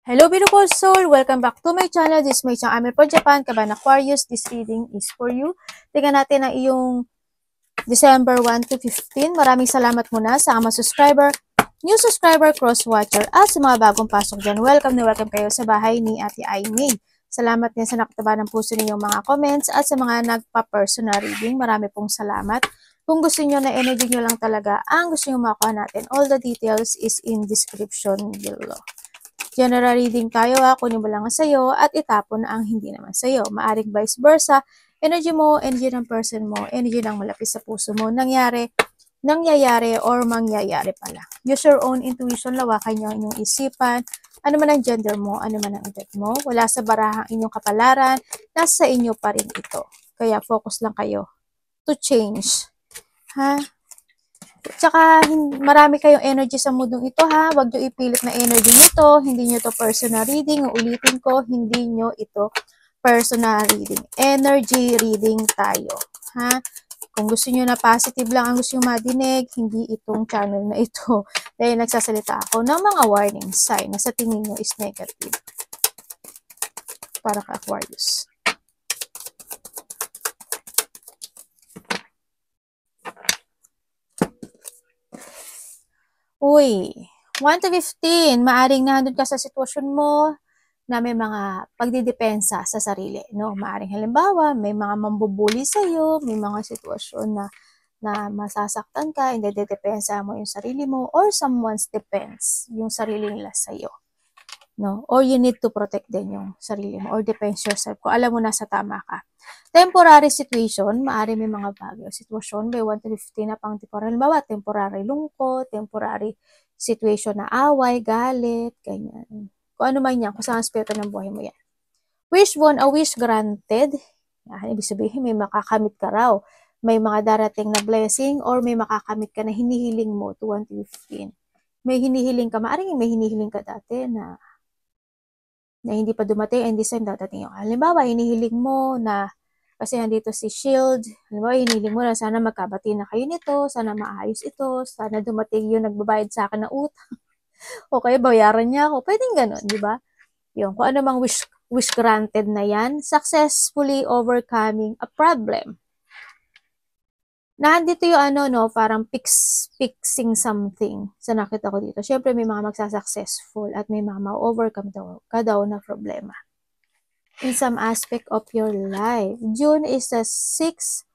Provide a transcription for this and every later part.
Hello beautiful soul! Welcome back to my channel. This is my channel Amir for Japan, Kaban Aquarius. This reading is for you. Tingnan natin ang iyong December 1 to 15. Maraming salamat muna sa mga subscriber, new subscriber, cross-watcher, at sa mga bagong pasok dyan. Welcome na welcome kayo sa bahay ni Ate Aimee. Salamat din sa nakataba ng puso ninyong mga comments at sa mga nagpa-personal reading. Marami pong salamat. Kung gusto niyo na energy nyo lang talaga, ang gusto niyo makuha natin, all the details is in description below. General reading tayo kunin mo lang ang sayo at itapon ang hindi naman sayo. Maaring vice versa, energy mo, energy ng person mo, energy ng malapit sa puso mo, nangyayari or mangyayari pala. Use your own intuition, lawakan nyo ang inyong isipan, ano man ang gender mo, ano man ang edad mo, wala sa barahang inyong kapalaran, nasa inyo pa rin ito. Kaya focus lang kayo to change. Ha? Tsaka, marami kayong energy sa mundong ito ha. Huwag nyo ipilit na energy nito. Hindi nyo to personal reading. Ulitin ko, hindi nyo ito personal reading. Energy reading tayo. Ha? Kung gusto nyo na positive lang ang gusto nyo madinig, hindi itong channel na ito. Dahil nagsasalita ako ng mga warning sign na sa tingin nyo is negative. Para ka Aquarius. Uy, 1 to 15, maaring nandun ka sa sitwasyon mo na may mga pagdidepensa sa sarili, no? Maaring halimbawa, may mga mambubuli sa'yo, may mga sitwasyon na masasaktan ka, hindi dedepensa mo yung sarili mo, or someone's defense, yung sarili nila sa'yo, no? Or you need to protect din yung sarili mo, or defense yourself, kung alam mo na sa tama ka. Temporary situation, maaari may mga bagay o sitwasyon by 1 to 15 na pang temporary. Halimbawa, temporary lungkot, temporary situation na away, galit, ganyan. Kung ano man yan, kung saan aspekto ng buhay mo yan. Wish won, a wish granted. Yan, ibig sabihin, may makakamit ka raw. May mga darating na blessing or may makakamit ka na hinihiling mo to 1 to 15. May hinihiling ka, maaaring may hinihiling ka dati na hindi pa dumating and this time dadating yung. Halimbawa, hinihiling mo na kasi nandito si Shield, halimbawa, hinihiling mo na sana magkabati na kayo nito, sana maayos ito, sana dumating yung nagbabayad sa akin na utang, o kaya bayaran niya ako, pwedeng ganun, di ba? Yung, kung ano mang wish granted na yan, successfully overcoming a problem. Nandito yung parang fixing something sa nakita ko dito. Siyempre, may mga magsasuccessful at may mga ma-overcome ka daw na problema. In some aspect of your life. June is a 6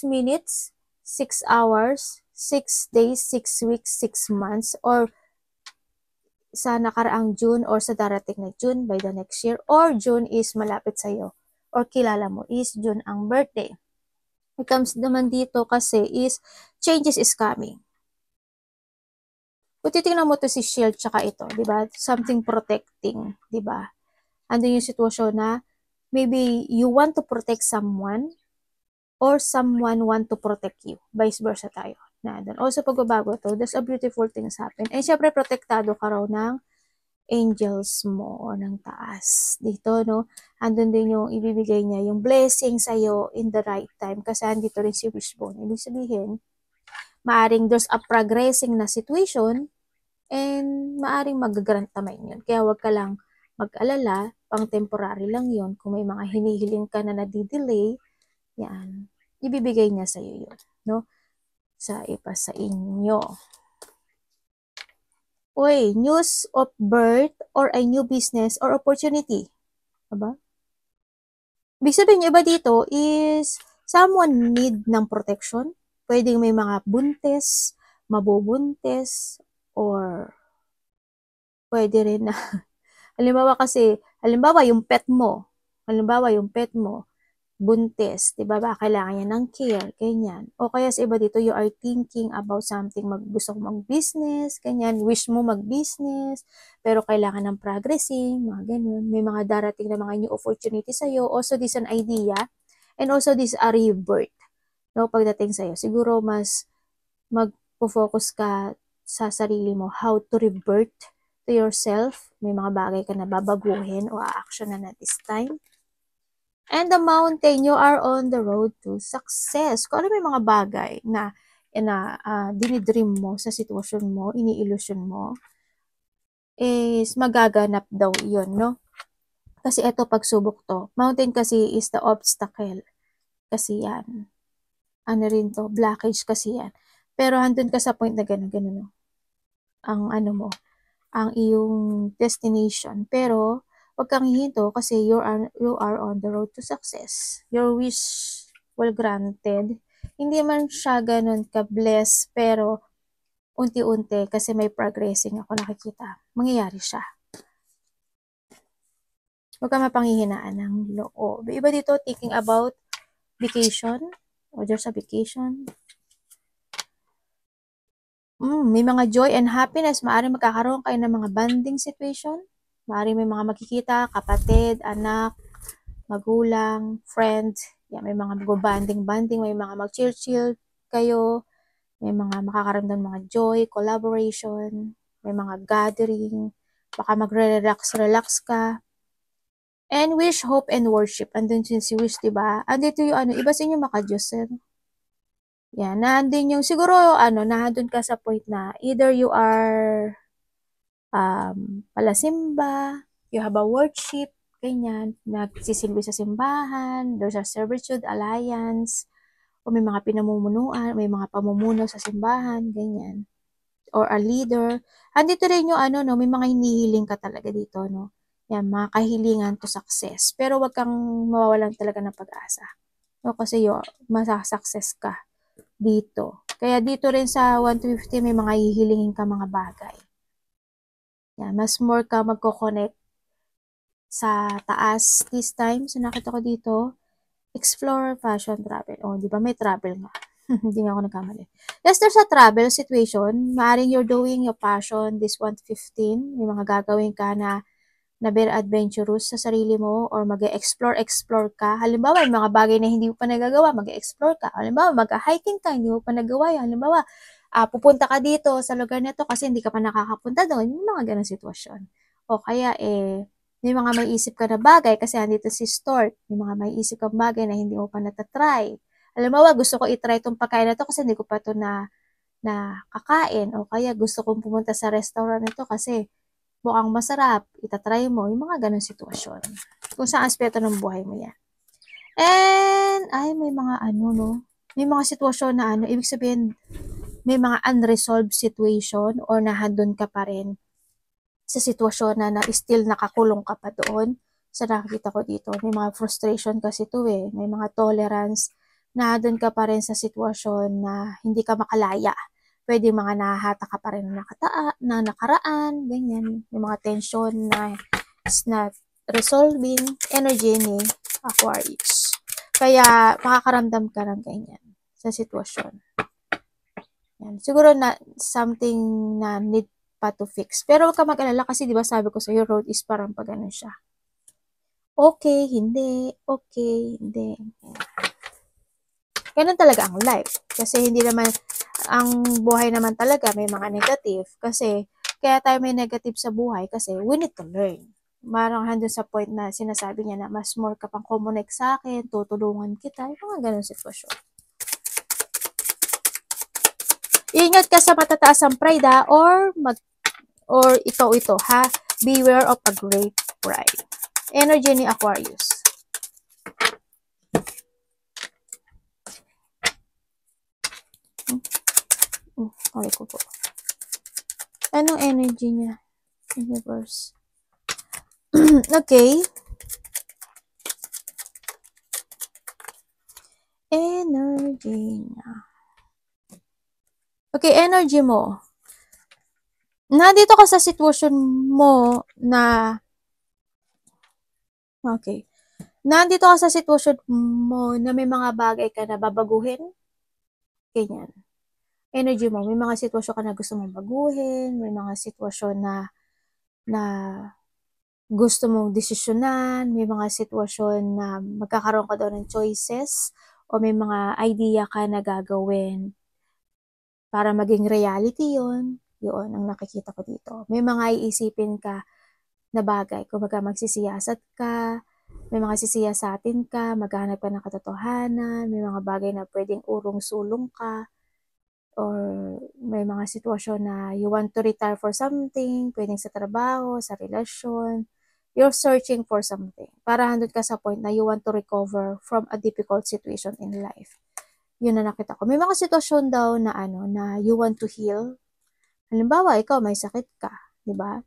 minutes, 6 hours, 6 days, 6 weeks, 6 months, or sa nakaraang June or sa darating na June by the next year, or June is malapit sa'yo, or kilala mo is June ang birthday. It comes naman dito kasi is changes is coming. Kung titignan mo to si Shield tsaka ito, di ba? Something protecting, di ba? Andun yung sitwasyon na maybe you want to protect someone or someone want to protect you. Vice versa tayo. Nandun. Also, pagbabago to, there's a beautiful things happen. And syempre, protektado ka raw ng angels mo o ng taas. Dito, no? Andun din yung ibibigay niya, yung blessing sa'yo in the right time. Kasi andito rin si Wishbone. Ibig sabihin, maaring there's a progressing na situation and maaring mag-grant naman yun. Kaya wag ka lang mag-alala, pang temporary lang yon. Kung may mga hinihiling ka na nadidelay, yan, ibibigay niya sa iyo yun, no? Sa ipa sa inyo. Uy, news of birth or a new business or opportunity. Diba? Ibig sabihin, iba dito is someone need ng protection. Pwedeng may mga buntes, mabubuntes, or pwede rin na halimbawa yung pet mo, buntis, di ba kailangan niya ng care, ganyan. O kaya sa iba dito, you are thinking about something, gusto mo mag-business, ganyan, wish mo mag-business, pero kailangan ng progressing, mga ganun. May mga darating na mga new opportunity sa'yo. Also, this an idea, and also this a rebirth. No, pagdating sa'yo, siguro mas mag-focus ka sa sarili mo, how to revert to yourself. May mga bagay ka na babaguhin o a-action na this time. And the mountain, you are on the road to success. Kung ano may mga bagay na dinidream mo sa sitwasyon mo, ini-illusion mo, is magaganap daw yun, no? Kasi ito pagsubok to. Mountain kasi is the obstacle. Kasi yan. Ano rin to, blockage kasi yan. Pero handun ka sa point na gano'n, no? Ang ano mo, ang iyong destination. Pero, wag kang hihinto kasi you are on the road to success. Your wish will granted. Hindi man siya ganun ka-bless, pero unti-unti kasi may progressing ako nakikita. Mangyayari siya. Huwag ka mapanghihinaan ng loob. Iba dito, thinking about vacation. O there's a vacation. May mga joy and happiness. Maaaring magkakaroon kayo ng mga bonding situation. Maaaring may mga makikita, kapatid, anak, magulang, friend. Yan, may mga mag-banding, may mga mag-chill-chill kayo. May mga makakaramdam mga joy, collaboration, may mga gathering. Baka magre-relax ka. And wish, hope, and worship. Andun si wish, diba? Andito yung ano, iba sa inyo maka-Diyos, sir. Yan, nandun yung, siguro, nandun ka sa point na either you are palasimba, you have a worship, ganyan, nagsisilbi sa simbahan, there's a servitude, alliance, o may mga pinamumunuan, may mga pamumuno sa simbahan, ganyan, or a leader. Andito rin yung may mga hinihiling ka talaga dito, no? Yan, mga kahilingan to success. Pero wag kang mawawalan talaga ng pag-asa. No? Kasi masasuccess ka dito. Kaya dito rin sa 1 to 50, may mga hihilingin ka mga bagay. Yan, mas more ka magko-connect sa taas this time. So, nakita ko dito, explore, fashion, travel. Oh, di ba may travel nga? Hindi nga ako nagkamali. Yes, there's a travel situation. Maaring you're doing your passion this 1 to 15. May mga gagawin ka na very adventurous sa sarili mo or mag-explore ka. Halimbawa, may mga bagay na hindi mo pa nagagawa, mag-explore ka. Halimbawa, mag-hiking ka, hindi mo pa nagawa yun. Halimbawa, pupunta ka dito sa lugar na to kasi hindi ka pa nakakapunta doon. Yung mga ganong sitwasyon. O kaya, may mga may isip ka na bagay kasi andito si Stork. May mga may isip kang bagay na hindi mo pa natatry. Halimbawa, gusto ko itry itong pagkain na to kasi hindi ko pa to na kakain. O kaya, gusto kong pumunta sa restaurant nito kasi mukhang masarap, itatry mo, yung mga ganong sitwasyon. Kung saan aspeto ng buhay mo yan. And, may mga may mga sitwasyon na ibig sabihin, may mga unresolved situation or nahandun ka pa rin sa sitwasyon na still nakakulong ka pa doon. Sa nakikita ko dito, may mga frustration kasi to may mga tolerance na doon ka pa rin sa sitwasyon na hindi ka makalaya. Pwede mga nahahata ka pa rin na nakaraan, ganyan. May mga tension na is not resolving energy ni Aquarius. Kaya, makakaramdam ka ng ganyan sa sitwasyon. Yan. Siguro na something na need pa to fix. Pero huwag ka mag-alala kasi di ba sabi ko sa iyo, road is parang pag ganun siya. Okay, hindi. Okay, hindi. Ganun talaga ang life. Kasi hindi naman, ang buhay naman talaga may mga negative. Kasi, kaya tayo may negative sa buhay kasi we need to learn. Marang handun sa point na sinasabi niya na mas more ka pang connect sa akin, tutulungan kita, yung mga ganun sitwasyon. Ingat ka sa matataas ang pride or ito ha, beware of a great pride. Energy ni Aquarius. Okay ko po. Anong energy niya? Universe. Okay. Energy niya. Okay, energy mo. Nandito ka sa sitwasyon mo na nandito ka sa sitwasyon mo na may mga bagay ka na babaguhin. Ganyan. Energy mo, may mga sitwasyon ka na gusto mong baguhin, may mga sitwasyon na gusto mong desisyonan, may mga sitwasyon na magkakaroon ka daw ng choices, o may mga idea ka na gagawin para maging reality yon. Yun ang nakikita ko dito. May mga iisipin ka na bagay. Kung magsisiyasat ka, may mga sisiyasatin ka, maghanap ka ng katotohanan, may mga bagay na pwedeng urong-sulong ka. or may mga sitwasyon na you want to retire for something, pwedeng sa trabaho, sa relasyon, you're searching for something. Para handun ka sa point na you want to recover from a difficult situation in life. Yun na nakita ko. May mga sitwasyon daw na na you want to heal. Halimbawa, ikaw may sakit ka, di ba?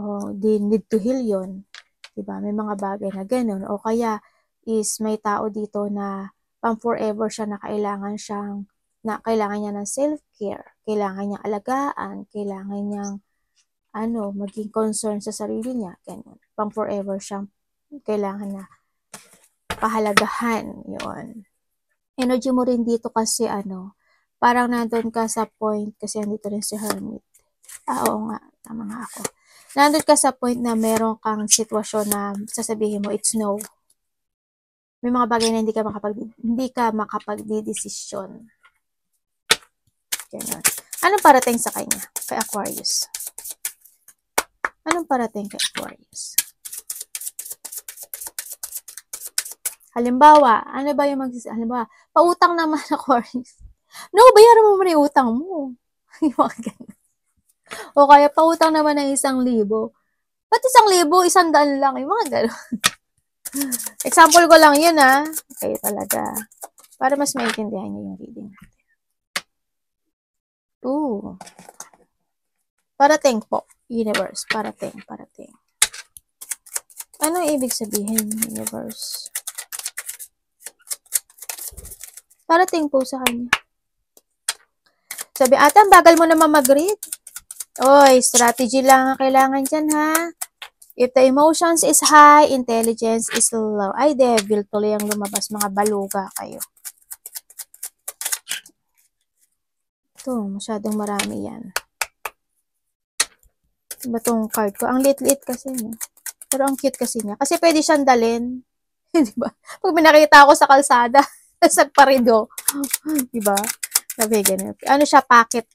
O, di need to heal yun. Di ba? May mga bagay na ganun. O kaya is may tao dito na pang forever siya na kailangan niya ng self-care, kailangan niya alagaan, kailangan niyang maging concern sa sarili niya, ganun. Pang forever siyang kailangan na pahalagahan, yun. Energy mo rin dito kasi parang nandun ka sa point, kasi andito rin si Hermit. Oo nga, tama nga ako. Nandun ka sa point na meron kang sitwasyon na sasabihin mo, it's no. May mga bagay na hindi ka makapagdidesisyon. Ganun. Anong parating sa kanya? Kay Aquarius. Anong parating kay Aquarius? Halimbawa, ano ba yung halimbawa, pautang naman Aquarius. No, bayaran mo muna yung utang mo. Yung mga ganun. O kaya pautang naman ng 1,000. Ba't 1,000? 100 lang. Yung mga ganun. Example ko lang yun Okay talaga. Para mas maintindihan niyo yung reading natin. Ooh. Parating po. Universe. Parating. Ano ibig sabihin, universe? Parating po sa kanya. Sabi, ang bagal mo naman mag-read. Oy, strategy lang ang kailangan dyan, ha? If the emotions is high, intelligence is low. Ay, devil, tuloy ang lumabas. Mga baluga kayo. Ito, masyadong marami yan. Diba tong card ko? Ang lit-lit kasi, no? Pero ang cute kasi niya. Kasi pwede siyang dalhin. Diba? Pag minakita ako sa kalsada, sa parido. Diba? Sabi, ganun. Siya, packet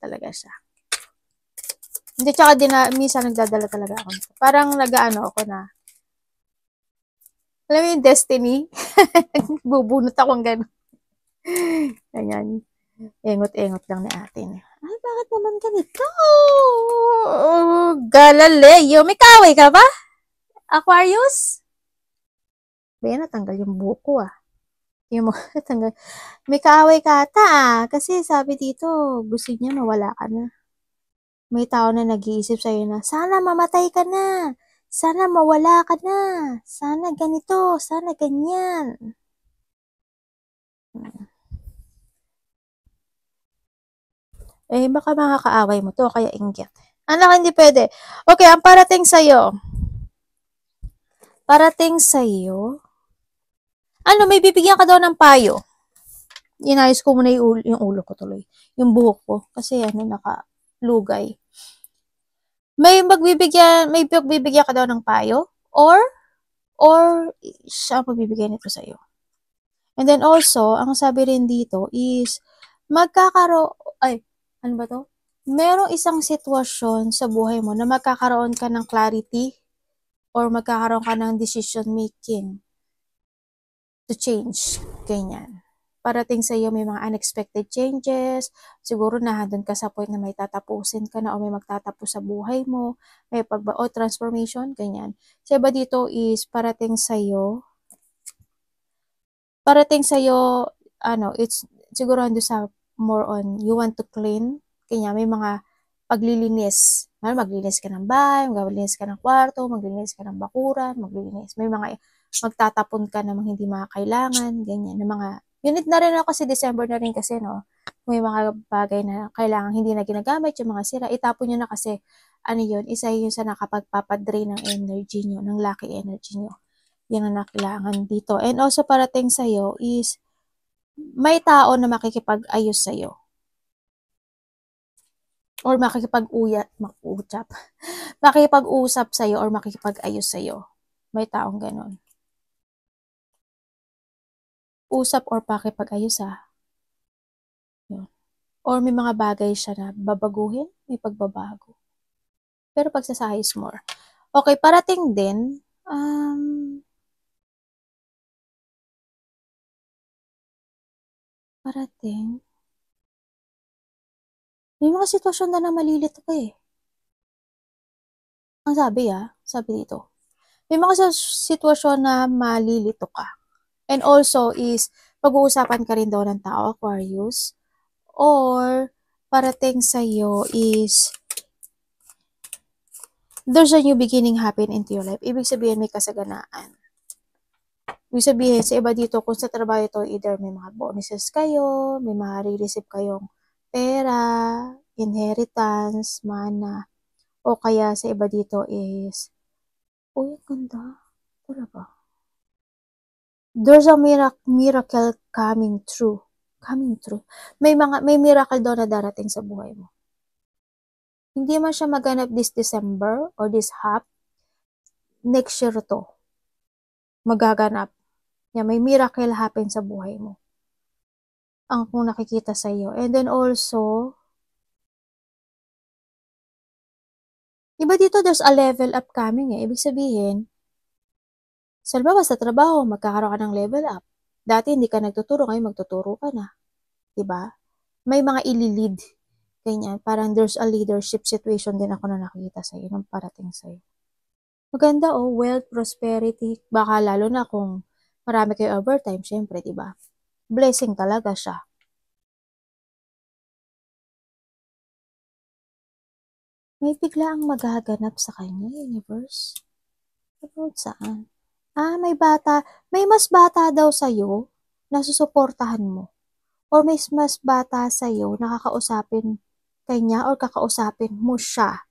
talaga siya. Hindi, tsaka minsan nagdadala talaga ako. Parang ako na. Alam mo yung destiny? Bubunot akong gano'n. Ganyan. Engot-engot lang ni atin. Ay, bakit naman ganito? Galileo. May kaway ka ba? Aquarius? Bayan, natanggal yung buko Yung natanggal. May kaaway ka ata Kasi sabi dito, gusto niya mawala ka na. May tao na nag-iisip sa'yo na, sana mamatay ka na. Sana mawala ka na. Sana ganito. Sana ganyan. Baka makakaaway mo to, kaya inggit. Hindi pwede. Okay, ang parating sa'yo. May bibigyan ka daw ng payo. Inayos ko muna yung ulo ko tuloy. Yung buhok ko. Kasi nakalugay. May magbibigyan ka daw ng payo? Or siya magbibigay nito sa'yo. And then also, ang sabi rin dito is, ano ba to? Merong isang sitwasyon sa buhay mo na magkakaroon ka ng clarity or magkakaroon ka ng decision making to change. Ganyan. Parating sa iyo may mga unexpected changes, siguro nandun ka sa point na may tatapusin ka na o may magtatapos sa buhay mo, may transformation, ganyan. Sa iba dito is parating sa iyo, it's siguro ando sa more on you want to clean, kanya may mga paglilinis. Maglinis ka ng bahay, maglinis ka ng kwarto, maglinis ka ng bakuran, may mga magtatapon ka namang hindi makakailangan, ganyan, ng mga unit na rin ako kasi December na rin kasi, no? May mga bagay na kailangan hindi na ginagamit, yung mga sira, itapon nyo na kasi, yun, isa yun sa nakapagpapadrain ng energy nyo, ng lucky energy nyo. Yan ang nakailangan dito. And also parating sa'yo is, may tao na makikipag-ayos sa'yo. Or makikipag-usap sa'yo or makikipag-ayos sa'yo. May taong ganon. Usap or pakipag-ayos Yun. Or may mga bagay siya na babaguhin, may pagbabago. Pero pagsasayos more. Okay, parating din, May mga sitwasyon na malilito ka eh. Ang sabi dito. May mga sitwasyon na malilito ka. And also is, pag-uusapan ka rin daw ng tao, Aquarius. Or, parating sa'yo is, there's a new beginning happen into your life. Ibig sabihin, may kasaganaan. Ibig sabihin, sa iba dito, kung sa trabaho ito, either may mga bonuses kayo, may ma-receive kayong pera, inheritance, mana, o kaya sa iba dito is, uy, ang ganda. Talaga. There's a miracle coming true. Coming true. May miracle daw na darating sa buhay mo. Hindi man siya maganap this December or this half. Next year to. Magaganap. May miracle happen sa buhay mo. Ang kung nakikita sa iyo. And then also, iba dito there's a level up coming eh. Ibig sabihin, sa trabaho, magkakaroon ka ng level up. Dati hindi ka nagtuturo, ngayon magtuturo ka na. Diba? May mga ililid. Ganyan. Parang there's a leadership situation din ako na nakikita sa iyo, nung parating sa iyo. Maganda wealth, prosperity. Baka lalo na kung marami kayo overtime, syempre, diba? Blessing talaga siya. May biglaang magaganap sa kanya, universe. About saan? May mas bata daw sa'yo na susuportahan mo. Or may mas bata sa'yo na kakausapin kanya or kakausapin mo siya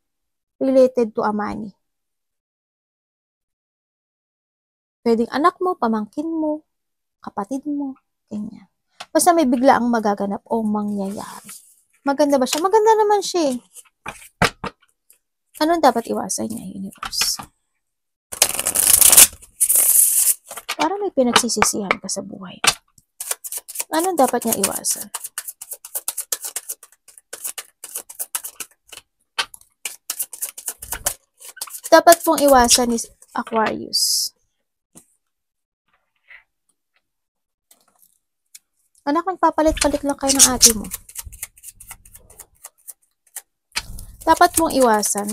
related to a money. Pwedeng anak mo, pamangkin mo, kapatid mo, ganyan. Basta may biglaang magaganap o mangyayari. Maganda ba siya? Maganda naman siya eh. Anong dapat iwasan niya, universe? Para may pinagsisisihan ka sa buhay. Anong dapat niya iwasan? Dapat pong iwasan is Aquarius. Anak, magpapalit-palit lang kayo ng ate mo. Dapat mong iwasan.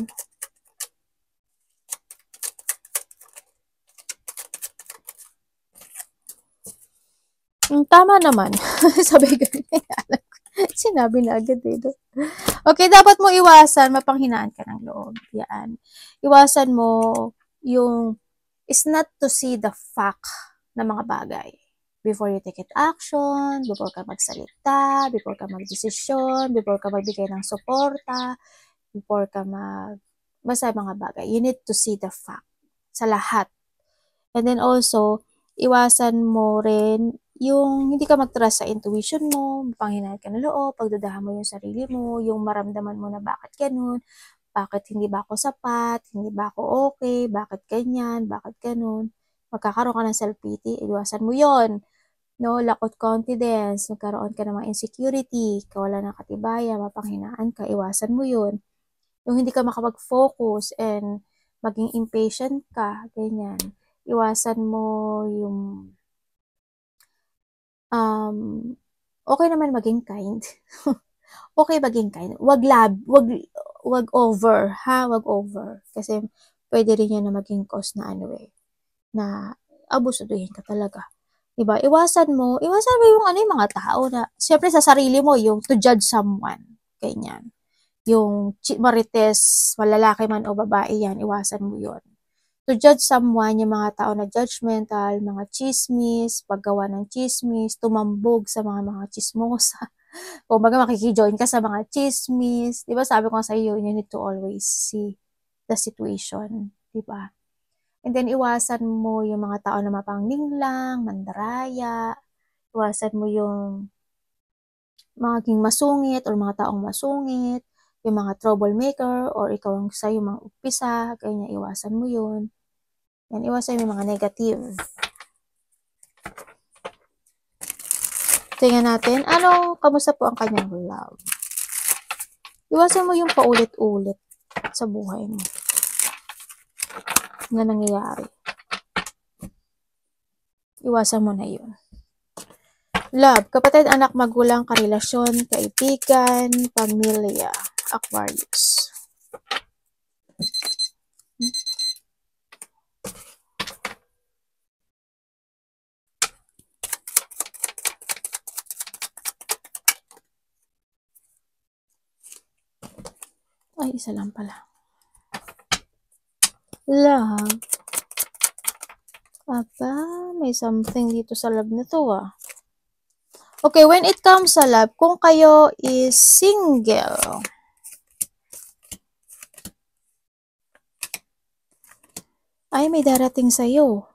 Tama naman. Sabi ko, sinabi na agad dito. Okay, dapat mo iwasan, mapanghinaan ka ng loob. Yan. Iwasan mo yung, is not to see the fact ng mga bagay. Before you take it action, before ka magsalita, before ka magdesisyon, before ka magbigay ng suporta, before ka basta mga bagay. You need to see the fact sa lahat. And then also, iwasan mo rin yung hindi ka mag-trust sa intuition mo, panghinahit ka ng loob, pagdadahan mo yung sarili mo, yung maramdaman mo na bakit ganun, bakit hindi ba ako sapat, hindi ba ako okay, bakit ganyan, bakit ganun. Magkakaroon ka ng self-pity, iwasan mo yon. No, lack of confidence, magkaroon ka ng mga insecurity, kawalan ng katibayan, mapanghinaan ka, iwasan mo yun. Yung hindi ka makapag-focus and maging impatient ka, ganyan. Iwasan mo yung okay naman maging kind. Okay maging kind. Wag over, ha? Wag over. Kasi pwede rin yan na maging cause na na abusuduhin ka talaga. Diba? Iwasan mo yung yung mga tao na, siyempre sa sarili mo, yung to judge someone. Ganyan. Yung marites, malalaki man o babae yan, iwasan mo yun. To judge someone, yung mga tao na judgmental, mga chismis, paggawa ng chismis, tumambog sa mga chismosa. Kung baga makikijoin ka sa mga chismis, di ba sabi ko sa iyo, you need to always see the situation, di ba? And then iwasan mo yung mga tao na mapanglinlang, mandaraya, iwasan mo yung maging masungit or mga taong masungit, yung mga troublemaker or ikaw ang sa'yo mga upisa, ganyan, iwasan mo yun. Yan, iwasan mo yung mga negative. Tingnan natin, kamusta po ang kanyang love? Iwasan mo yung paulit-ulit sa buhay mo na nangyayari. Iwasan mo na yun. Love, kapatid, anak, magulang, karelasyon, kaibigan, pamilya, Aquarius. Ay, isa lang pala. Love. Aba, may something dito sa love na to ah. Okay, when it comes sa love, kung kayo is single, ay may darating sa'yo.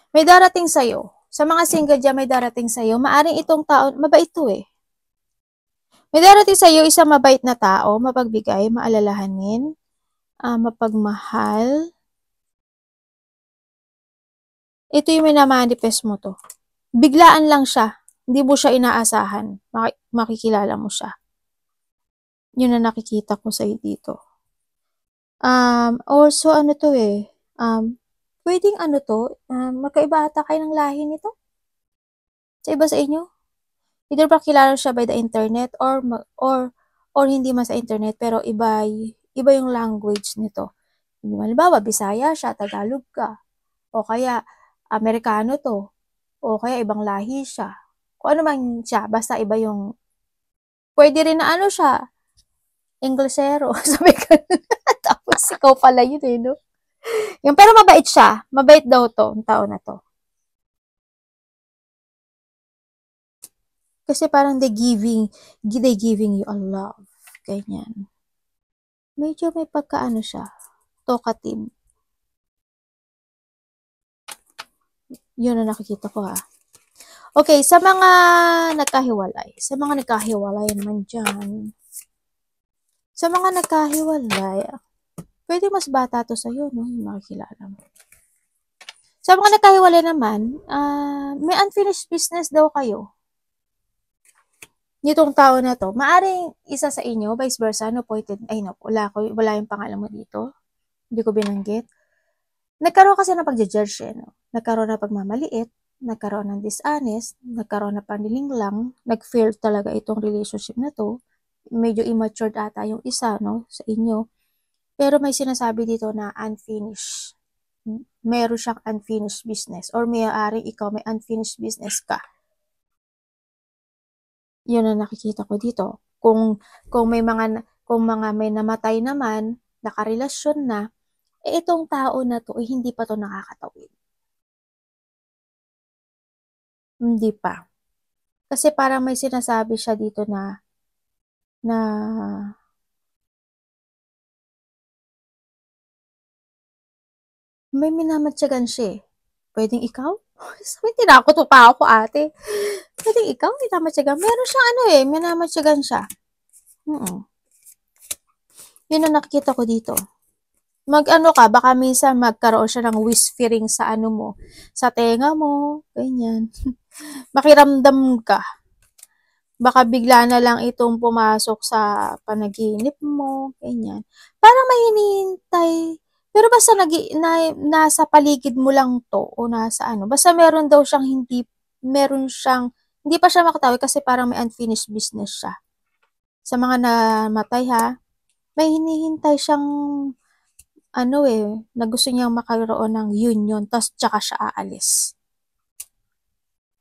May darating sa'yo. Sa mga single dyan, may darating sa'yo. Maaring itong tao, mabait to eh. May darating sa'yo isang mabait na tao, mapagbigay, maalalahanin, mapagmahal. Ito yung minamanifest mo to. Biglaan lang siya. Hindi mo siya inaasahan. Makikilala mo siya. Yun na nakikita ko sa'yo dito. Also, ano to eh. Pwedeng ano to, magkaiba ata kayo ng lahi nito? Sa iba sa inyo? Either ba kilala siya by the internet or hindi man sa internet pero iba yung language nito. Halimbawa, Bisaya siya, Tagalog ka. O kaya Amerikano to. O kaya ibang lahi siya. Kung ano man siya, basta iba yung pwede rin na ano siya, Inglesero. Sabi ka. Tapos ikaw pala yun eh, no? Yung, pero mabait siya. Mabait daw to, ang tao na to. Kasi parang they giving you a love. Ganyan. Medyo may pagkaano siya. Talkative. Yun ang nakikita ko ha. Okay, sa mga nagkahiwalay. Sa mga nagkahiwalay naman dyan. Sa mga nagkahiwalay, pwede mas bata to sa'yo, no? Yung makikilala mo. Sa mga nagkahiwalay naman, may unfinished business daw kayo. Nitong tao na to, maaring isa sa inyo, vice versa, no, pointed, ay no, wala yung pangalan mo dito. Hindi ko binanggit. Nagkaroon kasi ng pagja-judge eh, no? Nagkaroon ng pagmamaliit, nagkaroon ng dishonest, nagkaroon ng panlilinglang, nag-fail talaga itong relationship na to. Medyo immature ata yung isa, no, sa inyo. Pero may sinasabi dito na unfinished. Meron siyang unfinished business or mayroong ikaw may unfinished business ka. Yun ang nakikita ko dito. Kung may namatay naman, nakarelasyon na, itong tao na to, hindi pa to nakakatawid. Hindi pa. Kasi parang may sinasabi siya dito na may minamatyagan siya eh. Pwedeng ikaw? Sabi, tinakot pa ako ate. Pwedeng ikaw, minamatyagan. Meron siyang ano eh, minamatyagan siya. Yun ang nakikita ko dito. Mag-ano ka, baka minsan magkaroon siya ng whispering sa ano mo, sa tenga mo, ganyan. Makiramdam ka. Baka bigla na lang itong pumasok sa panaginip mo, ganyan. Parang may hinihintay. Pero basta nasa paligid mo lang to, o nasa ano, basta meron daw siyang hindi pa siya makatawid kasi parang may unfinished business siya. Sa mga namatay ha, may hinihintay siyang ano eh, na gusto niyang makaroon ng union, tas tsaka siya aalis.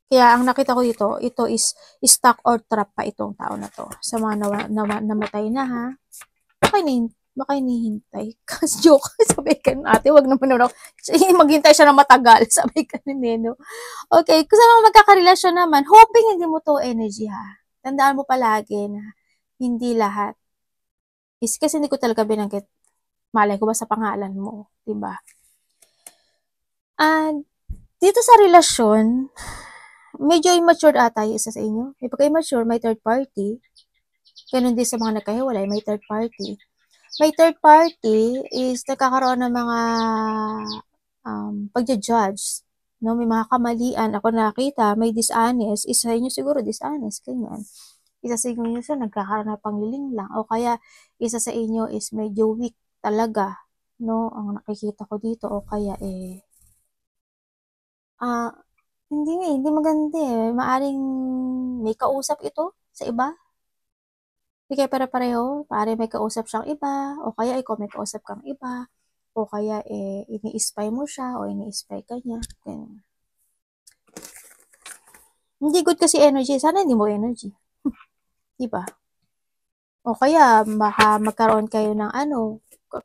Kaya ang nakita ko dito, ito is stuck or trap pa itong tao na to. Sa mga namatay na ha, baka hinihintay. Kasi joke, sabi ka ate, wag naman ako. Maghintay siya na matagal, sabi ka no. Okay, kung sa mga magkakarelasyon naman, hoping hindi mo to energy ha. Tandaan mo palagi na hindi lahat. Kasi hindi ko talaga binanggit. Malay ko ba sa pangalan mo, diba? And dito sa relasyon, medyo immature ata yung isa sa inyo. May pagka-immature, may third party. Ganun din sa mga nagkahiwalay, may third party. May third party is nagkakaroon ng mga pagja-judge. No? May mga kamalian. Ako nakita, may dishonest. Isa sa inyo siguro dishonest. Ganyan. Isa sa inyo siya nagkakaroon ng pangliling lang. O kaya, isa sa inyo is medyo weak talaga. No? Ang nakikita ko dito. O kaya Hindi maganda eh. Maaring may kausap ito sa iba. Hindi kayo pare-pareho. Maaring may kausap siyang iba. O kaya ikaw may kausap kang iba. O kaya ini-spy mo siya o ini-spy ka niya. Ganun. Hindi good kasi energy. Sana hindi mo energy. Diba? O kaya baka magkaroon kayo ng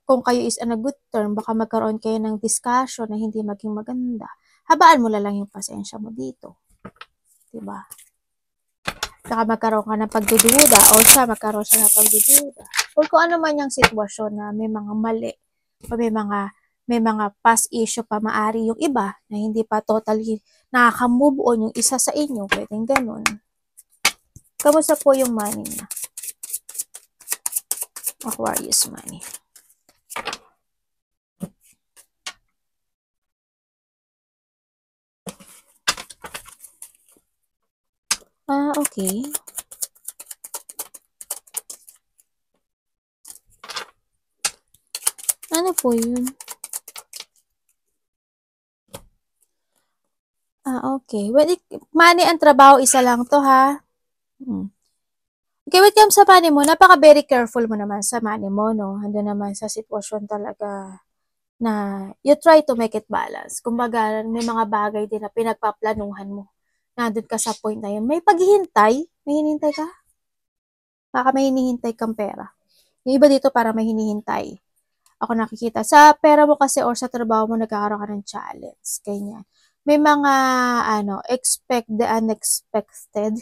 kung kayo is on a good term, baka magkaroon kayo ng discussion na hindi maging maganda. Habaan mo lang yung pasensya mo dito. Diba? Saka magkaroon ka ng pagdududa o magkaroon siya ng pagdududa. O kung ano man yung sitwasyon na may mga mali o may mga past issue pa maari yung iba na hindi pa totally nakaka-move on yung isa sa inyo. Pwedeng ganun. Kamusta po yung money niya? Aquarius money. Okay. Ano po yun? Okay. Well, money and trabaho, isa lang to, ha? Okay, when it comes sa money mo, napaka-very careful mo naman sa money mo, no? Hando naman sa sitwasyon talaga na you try to make it balance. Kumbaga, may mga bagay din na pinagpaplanuhan mo. Nandun ka sa point na yun. May paghihintay? May hinihintay ka? Baka may hinihintay kang pera. Yung iba dito para may hinihintay. Ako nakikita. Sa pera mo kasi or sa trabaho mo, nagkakaroon ka ng challenge. Ganyan. May mga, expect the unexpected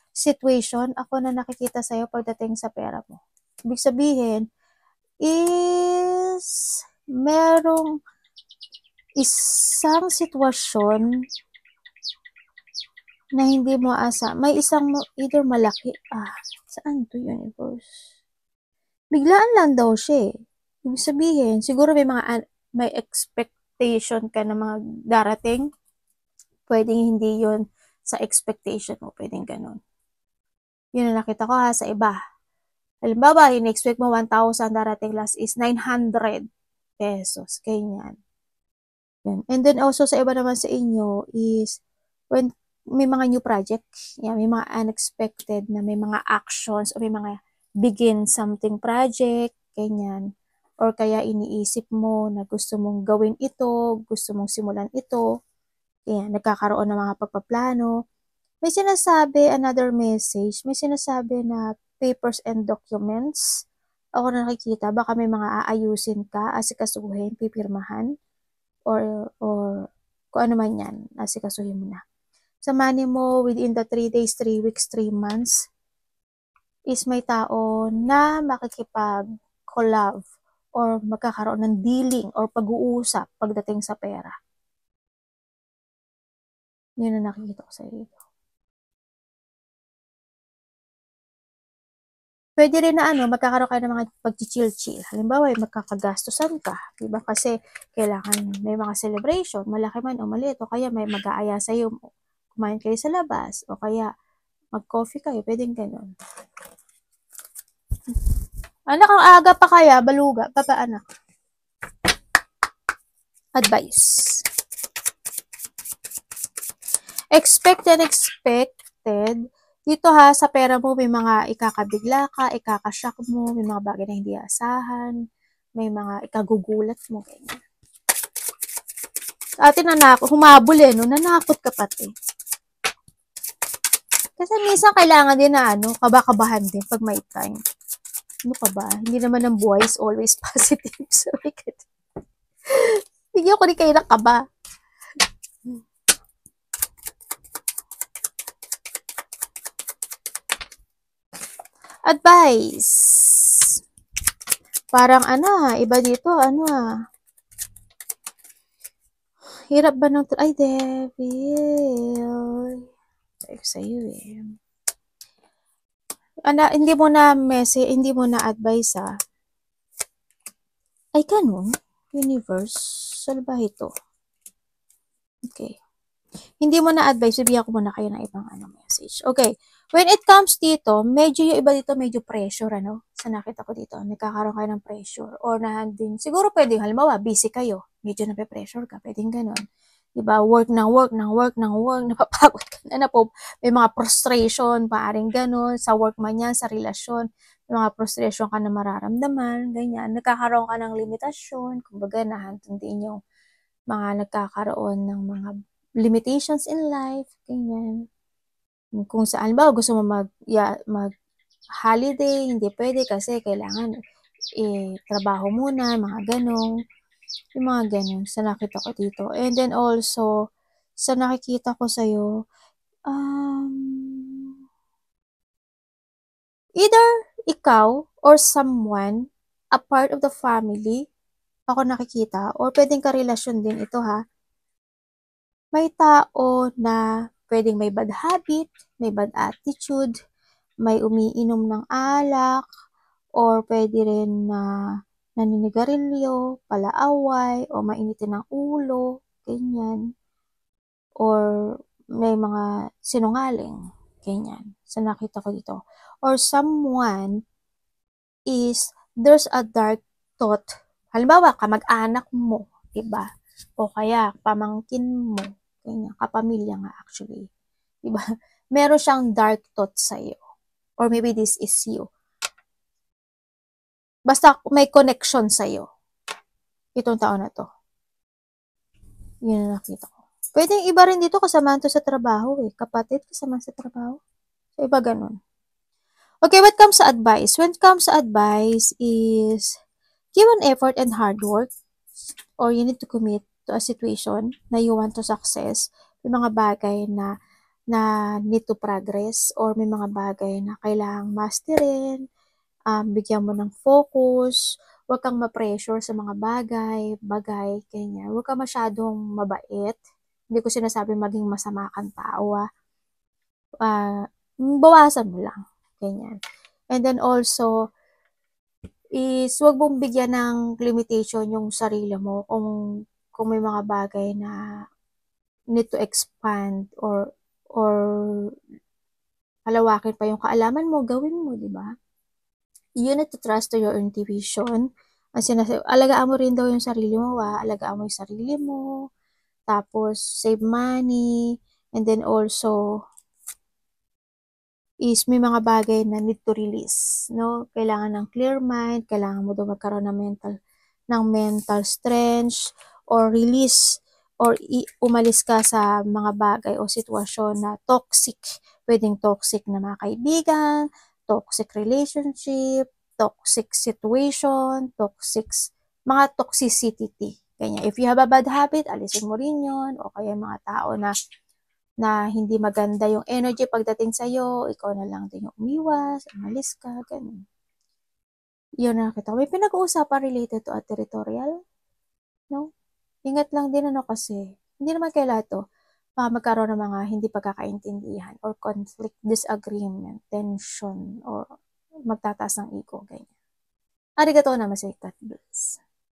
situation. Ako na nakikita sa'yo pagdating sa pera mo. Ibig sabihin, is merong isang sitwasyon na hindi mo may isang either malaki, saan to universe? Biglaan lang daw siya eh. Ibig sabihin, siguro may expectation ka na mga darating. Pwedeng hindi yun sa expectation mo. Pwedeng ganun. Yun ang nakita ko sa iba. Halimbawa, in-expect mo 1,000, darating last is 900 pesos. Ganyan. And then also sa iba naman sa inyo is when may mga new project, may mga unexpected na may mga actions o may mga begin something project, ganyan. Or kaya iniisip mo na gusto mong gawin ito, gusto mong simulan ito, ganyan, nagkakaroon ng mga pagpaplano. May sinasabi, another message, may sinasabi na papers and documents. Ako na nakikita, baka may mga aayusin ka, asikasuhin, pipirmahan, or kung ano man yan, asikasuhin mo na. Sa money mo, within the 3 days, 3 weeks, 3 months, is may tao na makikipag-collab or magkakaroon ng dealing or pag-uusap pagdating sa pera. Yun ang nakikita ko sa iyo. Pwede rin na magkakaroon kayo ng mga pag-chill-chill. Halimbawa, magkakagastusan ka. Diba? Kasi kailangan may mga celebration, malaki man o maliit, o kaya may mag-aaya sa iyo, kumain kayo sa labas, o kaya mag-coffee kayo, pwedeng ganun. Anak, ang aga pa kaya, baluga, papa anak. Advice. Expected. Dito sa pera mo, may mga ikakabigla ka, ikakashock mo, may mga bagay na hindi asahan, may mga ikagugulat mo, ganyan. Ate, humabol no? Nanakot ka pati. Kasi minsan kailangan din na kaba-kabahan din pag may time. Ano ka ba? Hindi naman ang buhay is always positive. So, bigyan ko rin kayo ng kaba. Advice. Parang iba dito, hirap ba ng, ay, devil. Sabi ko sa'yo hindi mo na advice Ay, ganun. Universe. Salbahe to. Okay. Hindi mo na advice, bibigyan ko muna kayo ng ibang message. Okay. When it comes dito, medyo yung iba dito, medyo pressure, sa nakita ko dito, nagkakaroon kayo ng pressure. Or siguro pwedeng, halimbawa, busy kayo, medyo nape-pressure ka, pwedeng ganun. Diba? Work ng work, ng work, ng work, napapagod ka na po. May mga frustration, maaring ganun, sa work man yan, sa relasyon, may mga frustration ka na mararamdaman, ganyan. Nagkakaroon ka ng limitasyon, kumbaga nahantong din yung mga nagkakaroon ng mga limitations in life, ganyan. Kung saan ba gusto mo mag holiday, hindi pwede kasi kailangan trabaho muna, mga ganong, yung mga ganun, sa nakita ko dito. And then also, sa nakikita ko sa'yo, either ikaw or someone, a part of the family, ako nakikita, or pwedeng karelasyon din ito ha, may tao na pwedeng may bad habit, may bad attitude, may umiinom ng alak, or pwede rin na naninigarilyo, palaaway, o mainitin ng ulo, ganyan. Or may mga sinungaling, ganyan. Sa nakita ko dito. Or someone there's a dark thought. Halimbawa, kamag-anak mo, diba? O kaya, pamangkin mo, ganyan, kapamilya nga actually. Diba? Meron siyang dark thought sa'yo. Or maybe this is you. Basta may connection sa'yo. Itong taon na to. Yun na nakita ko. Pwedeng iba rin dito, kasamahan to sa trabaho eh. Kapatid, kasamahan sa trabaho. So, iba ganun. Okay, what comes sa advice? When it comes sa advice is, give an effort and hard work, or you need to commit to a situation na you want to success. May mga bagay na need to progress, or may mga bagay na kailangang masterin, bigyan mo ng focus, huwag kang ma-pressure sa mga bagay, ganyan. Huwag kang masyadong mabait. Hindi ko sinasabi maging masama kang tao, bawasan mo lang, ganyan. And then also, is huwag mong bigyan ng limitation yung sarili mo kung may mga bagay na need to expand or palawakin pa yung kaalaman mo, gawin mo, di ba? You need to trust to your intuition. Alagaan mo rin daw yung sarili mo, alagaan mo yung sarili mo, tapos save money, and then also is may mga bagay na need to release, no? Kailangan ng clear mind, kailangan mo daw magkaroon ng mental strength, or release, or umalis ka sa mga bagay o sitwasyon na toxic. Pwedeng toxic na mga kaibigan, toxic relationship, toxic situation, mga toxicity. Ganyan. If you have a bad habit, alisin mo rin yun, o kaya mga tao na hindi maganda yung energy pagdating sa'yo, ikaw na lang din yung umiwas, umalis ka, ganun. Yun na nakita. May pinag-uusapan related to a territorial, no? Ingat lang din kasi, hindi naman kaya lahat to, magkaroon ng mga hindi pagkakaintindihan, or conflict, disagreement, tension, or magtataas ng ego, ganyan. Arigatou namasay, God bless.